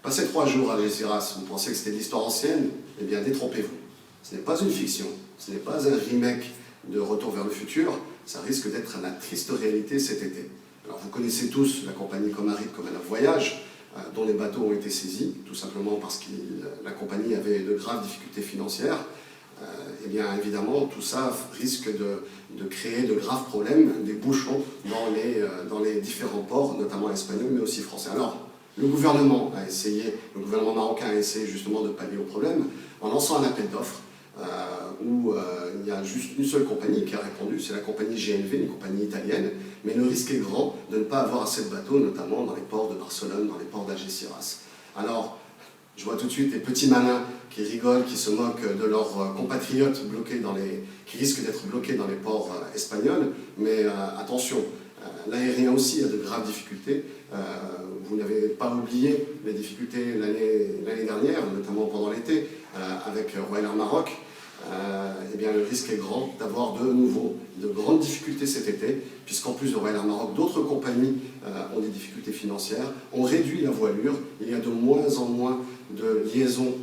Passez 3 jours à Algeciras, vous pensez que c'était de l'histoire ancienne? Eh bien, détrompez-vous. Ce n'est pas une fiction, ce n'est pas un remake de Retour vers le futur, ça risque d'être la triste réalité cet été. Alors, vous connaissez tous la compagnie Comarit Comana Voyage, dont les bateaux ont été saisis, tout simplement parce que la compagnie avait de graves difficultés financières. Eh bien, évidemment, tout ça risque de créer de graves problèmes, des bouchons dans les différents ports, notamment espagnols, mais aussi français. Alors, le gouvernement marocain a essayé justement de pallier au problème en lançant un appel d'offres où il y a juste une seule compagnie qui a répondu, c'est la compagnie GNV, une compagnie italienne, mais le risque est grand de ne pas avoir assez de bateaux, notamment dans les ports de Barcelone, dans les ports d'Algeciras. Alors, je vois tout de suite les petits malins qui rigolent, qui se moquent de leurs compatriotes qui risquent d'être bloqués dans les ports espagnols, mais attention, l'aérien aussi a de graves difficultés. Vous n'avez pas oublié les difficultés l'année dernière, notamment pendant l'été, avec Royal Air Maroc. Eh bien, le risque est grand d'avoir de nouveau de grandes difficultés cet été, puisqu'en plus de Royal Air Maroc, d'autres compagnies ont des difficultés financières, ont réduit la voilure, il y a de moins en moins de liaisons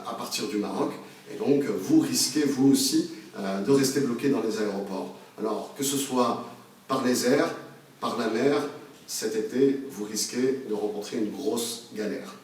à partir du Maroc, et donc vous risquez vous aussi de rester bloqué dans les aéroports. Alors, que ce soit par les airs, par la mer, cet été, vous risquez de rencontrer une grosse galère.